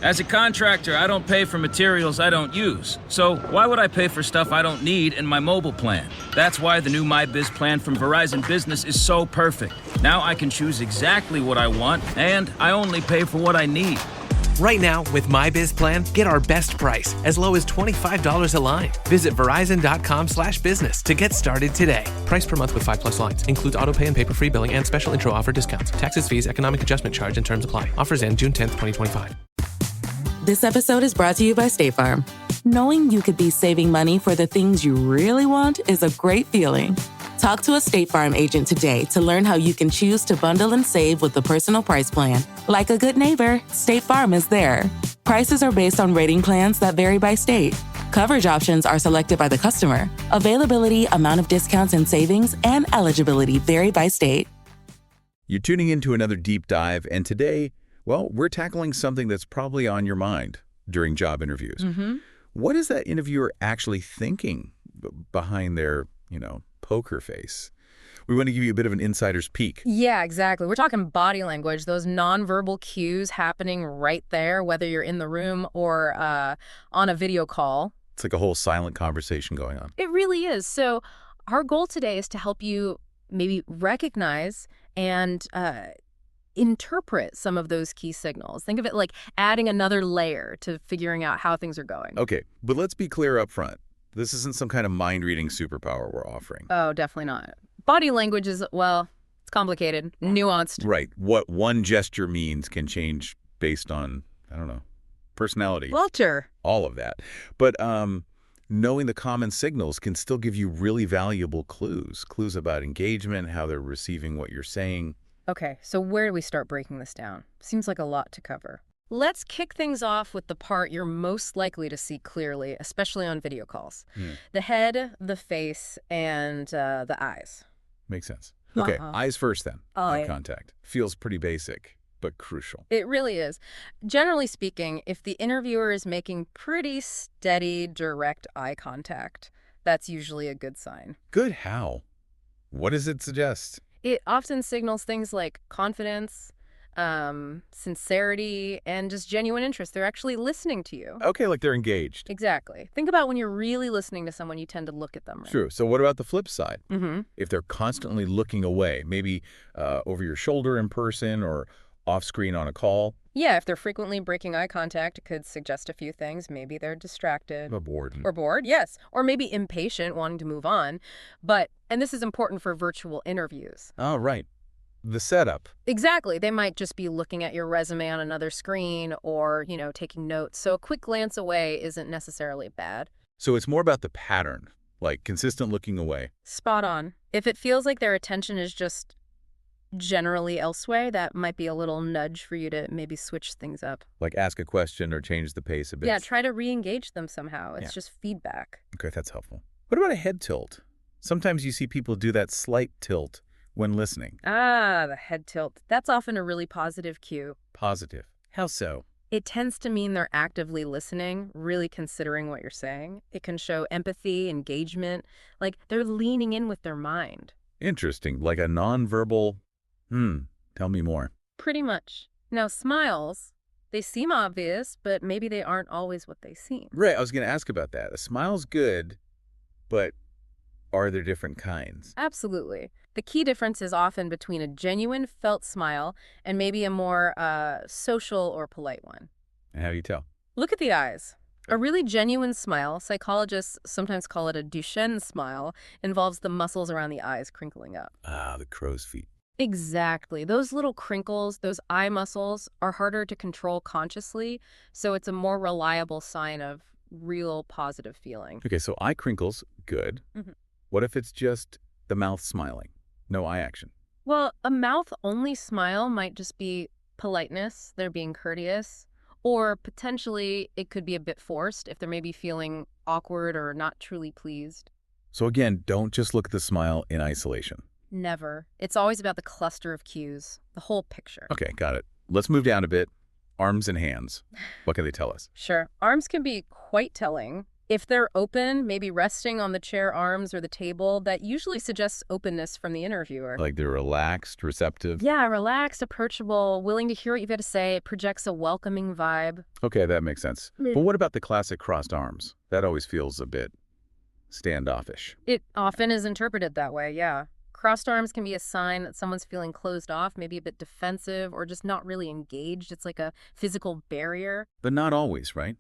As a contractor, I don't pay for materials I don't use. So why would I pay for stuff I don't need in my mobile plan? That's why the new MyBiz plan from Verizon Business is so perfect. Now I can choose exactly what I want, and I only pay for what I need. Right now, with MyBiz plan, get our best price, as low as $25 a line. Visit Verizon.com/business to get started today. Price per month with 5+ lines. Includes autopay and paper-free billing and special intro offer discounts. Taxes, fees, economic adjustment charge, and terms apply. Offers end June 10th, 2025. This episode is brought to you by State Farm. Knowing you could be saving money for the things you really want is a great feeling. Talk to a State Farm agent today to learn how you can choose to bundle and save with the Personal Price Plan. Like a good neighbor, State Farm is there. Prices are based on rating plans that vary by state. Coverage options are selected by the customer. Availability, amount of discounts and savings, and eligibility vary by state. You're tuning into another deep dive, and today, well, we're tackling something that's probably on your mind during job interviews. What is that interviewer actually thinking behind their, poker face? We want to give you a bit of an insider's peek. Yeah, exactly. We're talking body language, those nonverbal cues happening right there, whether you're in the room or on a video call. It's like a whole silent conversation going on. It really is. So our goal today is to help you maybe recognize and interpret some of those key signals. Think of it like adding another layer to figuring out how things are going. Okay, but let's be clear up front. This isn't some kind of mind-reading superpower we're offering. Oh, definitely not. Body language is, well, it's complicated, nuanced. Right. What one gesture means can change based on, personality. Culture. All of that. But knowing the common signals can still give you really valuable clues. Clues about engagement, how they're receiving what you're saying. Okay, so where do we start breaking this down? Seems like a lot to cover. Let's kick things off with the part you're most likely to see clearly, especially on video calls. The head, the face, and the eyes. Makes sense. Okay, eyes first then. Eye contact. Feels pretty basic, but crucial. It really is. Generally speaking, if the interviewer is making pretty steady, direct eye contact, that's usually a good sign. Good how? What does it suggest? It often signals things like confidence, sincerity, and just genuine interest. They're actually listening to you. Okay, like they're engaged. Exactly. Think about when you're really listening to someone, you tend to look at them. Right? True. So what about the flip side? If they're constantly looking away, maybe over your shoulder in person or off screen on a call? Yeah, if they're frequently breaking eye contact, it could suggest a few things. Maybe they're distracted. Or bored. Or bored, yes. Or maybe impatient, wanting to move on. And this is important for virtual interviews. Oh, right. The setup. Exactly. They might just be looking at your resume on another screen or, taking notes. So a quick glance away isn't necessarily bad. So it's more about the pattern, like consistent looking away. Spot on. If it feels like their attention is just generally elsewhere, that might be a little nudge for you to maybe switch things up. Like ask a question or change the pace a bit. Yeah, try to re-engage them somehow. It's just feedback. Okay, that's helpful. What about a head tilt? Sometimes you see people do that slight tilt when listening. Ah, the head tilt. That's often a really positive cue. Positive. How so? It tends to mean they're actively listening, really considering what you're saying. It can show empathy, engagement, like they're leaning in with their mind. Interesting. Like a nonverbal, tell me more. Pretty much. Now, smiles, they seem obvious, but maybe they aren't always what they seem. Right, I was going to ask about that. A smile's good, but are there different kinds? Absolutely. The key difference is often between a genuine felt smile and maybe a more social or polite one. And how do you tell? Look at the eyes. A really genuine smile, psychologists sometimes call it a Duchenne smile, involves the muscles around the eyes crinkling up. Ah, the crow's feet. Exactly. Those little crinkles, those eye muscles, are harder to control consciously, so it's a more reliable sign of real positive feeling. Okay, so eye crinkles, good. What if it's just the mouth smiling? No eye action. Well, a mouth-only smile might just be politeness, they're being courteous, or potentially it could be a bit forced if they're maybe feeling awkward or not truly pleased. So again, don't just look at the smile in isolation. Never. It's always about the cluster of cues, the whole picture. Okay, got it. Let's move down a bit. Arms and hands. What can they tell us? Sure. Arms can be quite telling. If they're open, maybe resting on the chair arms or the table, that usually suggests openness from the interviewer. Like they're relaxed, receptive? Yeah, relaxed, approachable, willing to hear what you've got to say. It projects a welcoming vibe. Okay, that makes sense. But what about the classic crossed arms? That always feels a bit standoffish. It often is interpreted that way, yeah. Crossed arms can be a sign that someone's feeling closed off, maybe a bit defensive, or just not really engaged. It's like a physical barrier. But not always, right?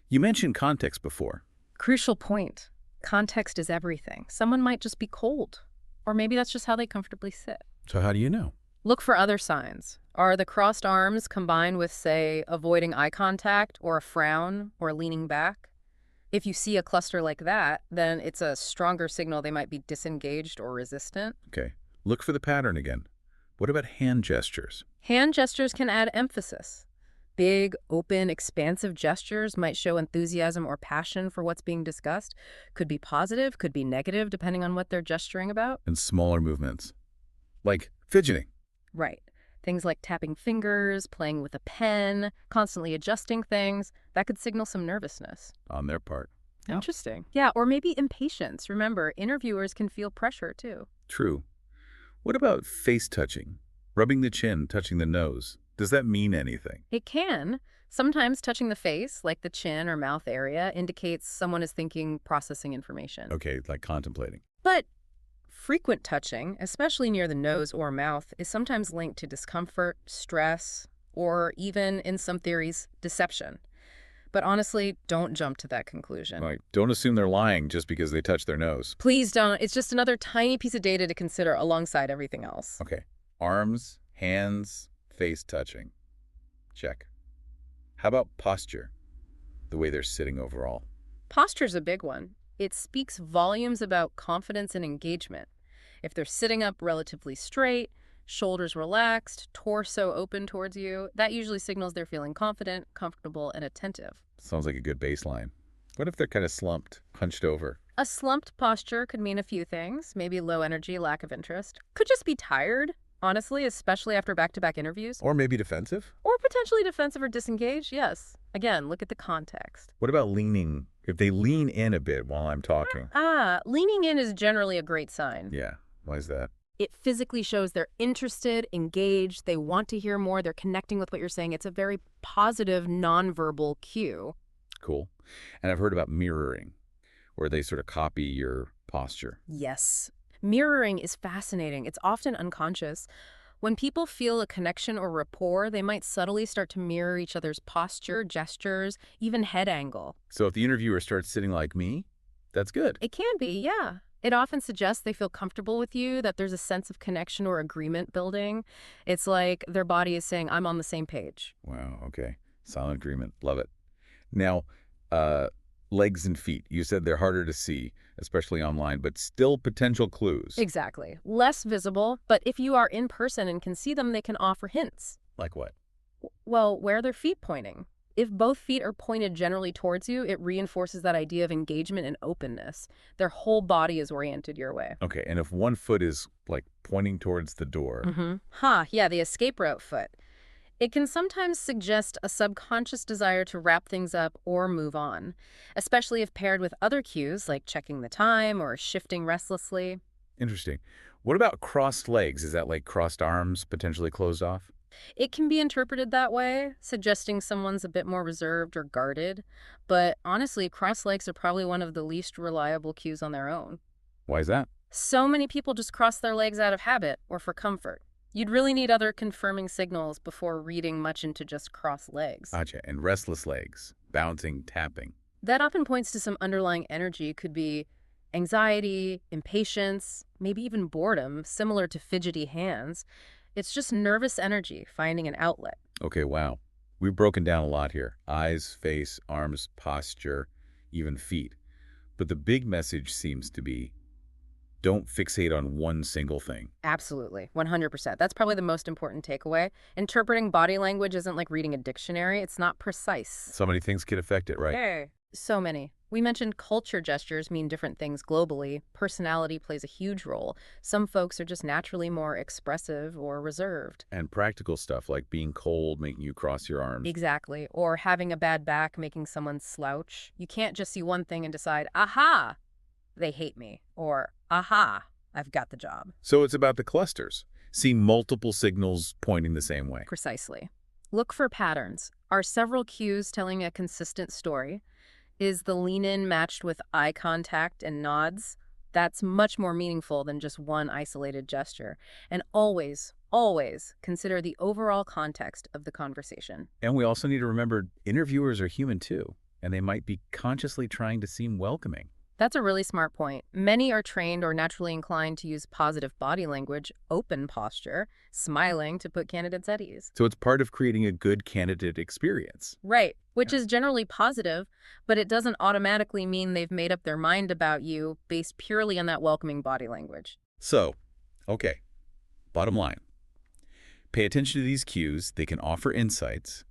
You mentioned context before. Crucial point. Context is everything. Someone might just be cold, or maybe that's just how they comfortably sit. So how do you know? Look for other signs. Are the crossed arms combined with, say, avoiding eye contact, or a frown, or leaning back? If you see a cluster like that, then it's a stronger signal they might be disengaged or resistant. Okay, look for the pattern again. What about hand gestures? Hand gestures can add emphasis. Big, open, expansive gestures might show enthusiasm or passion for what's being discussed. Could be positive, could be negative, depending on what they're gesturing about. And smaller movements, like fidgeting. Right. Things like tapping fingers, playing with a pen, constantly adjusting things, that could signal some nervousness. On their part. Interesting. Yeah, or maybe impatience. Remember, interviewers can feel pressure too. True. What about face touching? Rubbing the chin, touching the nose. Does that mean anything? It can. Sometimes touching the face, like the chin or mouth area, indicates someone is thinking, processing information. Okay, like contemplating. But frequent touching, especially near the nose or mouth, is sometimes linked to discomfort, stress, or even, in some theories, deception. But honestly, don't jump to that conclusion. Like, don't assume they're lying just because they touch their nose. Please don't. It's just another tiny piece of data to consider alongside everything else. Okay, arms, hands, face touching. Check. How about posture? The way they're sitting overall. Posture's a big one. It speaks volumes about confidence and engagement. If they're sitting up relatively straight, shoulders relaxed, torso open towards you, that usually signals they're feeling confident, comfortable, and attentive. Sounds like a good baseline. What if they're kind of slumped, hunched over? A slumped posture could mean a few things. Maybe low energy, lack of interest. Could just be tired, honestly, especially after back-to-back interviews. Or maybe defensive? Or potentially defensive or disengaged, yes. Again, look at the context. What about leaning? If they lean in a bit while I'm talking. Leaning in is generally a great sign. Yeah, why is that? It physically shows they're interested, engaged, they want to hear more, they're connecting with what you're saying. It's a very positive nonverbal cue. Cool. And I've heard about mirroring, where they sort of copy your posture. Yes. Mirroring is fascinating. It's often unconscious. When people feel a connection or rapport, they might subtly start to mirror each other's posture, gestures, even head angle. So if the interviewer starts sitting like me, that's good. It can be, yeah. It often suggests they feel comfortable with you, that there's a sense of connection or agreement building. It's like their body is saying, I'm on the same page. Wow, okay. Silent agreement. Love it. Now, legs and feet. You said they're harder to see, especially online, but still potential clues. Exactly. Less visible, but if you are in person and can see them, they can offer hints. Like what? Well, where are their feet pointing? If both feet are pointed generally towards you, it reinforces that idea of engagement and openness. Their whole body is oriented your way. Okay, and if one foot is, like, pointing towards the door. Yeah, the escape route foot. It can sometimes suggest a subconscious desire to wrap things up or move on, especially if paired with other cues like checking the time or shifting restlessly. Interesting. What about crossed legs? Is that like crossed arms, potentially closed off? It can be interpreted that way, suggesting someone's a bit more reserved or guarded. But honestly, crossed legs are probably one of the least reliable cues on their own. Why is that? So many people just cross their legs out of habit or for comfort. You'd really need other confirming signals before reading much into just crossed legs. Gotcha. And restless legs, bouncing, tapping. That often points to some underlying energy. Could be anxiety, impatience, maybe even boredom, similar to fidgety hands. It's just nervous energy finding an outlet. Okay, wow. We've broken down a lot here. Eyes, face, arms, posture, even feet. But the big message seems to be, don't fixate on one single thing. Absolutely. 100%. That's probably the most important takeaway. Interpreting body language isn't like reading a dictionary. It's not precise. So many things could affect it, right? Okay. So many. We mentioned culture gestures mean different things globally. Personality plays a huge role. Some folks are just naturally more expressive or reserved. And practical stuff like being cold, making you cross your arms. Exactly. Or having a bad back, making someone slouch. You can't just see one thing and decide, aha, they hate me. Or, aha, I've got the job. So it's about the clusters. See multiple signals pointing the same way. Precisely. Look for patterns. Are several cues telling a consistent story? Is the lean-in matched with eye contact and nods? That's much more meaningful than just one isolated gesture. And always, always consider the overall context of the conversation. And we also need to remember interviewers are human too, and they might be consciously trying to seem welcoming. That's a really smart point. Many are trained or naturally inclined to use positive body language, open posture, smiling to put candidates at ease. So it's part of creating a good candidate experience. Right, which is generally positive, but it doesn't automatically mean they've made up their mind about you based purely on that welcoming body language. So, okay, bottom line. Pay attention to these cues. They can offer insights,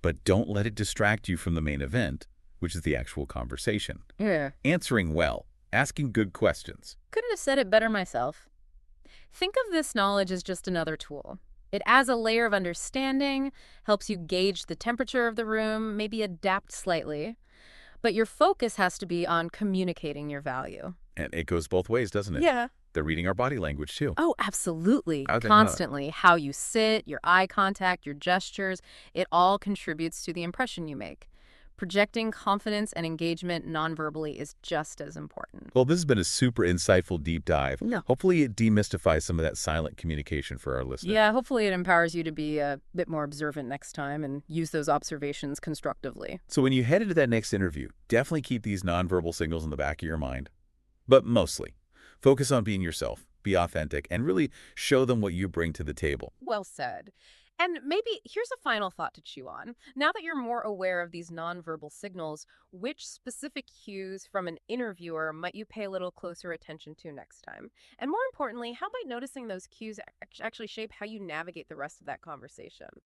but don't let it distract you from the main event, which is the actual conversation. Yeah. Answering well, asking good questions. Couldn't have said it better myself. Think of this knowledge as just another tool. It adds a layer of understanding, helps you gauge the temperature of the room, maybe adapt slightly. But your focus has to be on communicating your value. And it goes both ways, doesn't it? Yeah. They're reading our body language too. Oh, absolutely. How'd they know that? Constantly. How you sit, your eye contact, your gestures, it all contributes to the impression you make. Projecting confidence and engagement nonverbally is just as important. Well, this has been a super insightful deep dive. No. Hopefully it demystifies some of that silent communication for our listeners. Yeah, hopefully it empowers you to be a bit more observant next time and use those observations constructively. So when you head into that next interview, definitely keep these nonverbal signals in the back of your mind. But mostly, focus on being yourself, be authentic, and really show them what you bring to the table. Well said. And maybe here's a final thought to chew on. Now that you're more aware of these nonverbal signals, which specific cues from an interviewer might you pay a little closer attention to next time? And more importantly, how might noticing those cues actually shape how you navigate the rest of that conversation?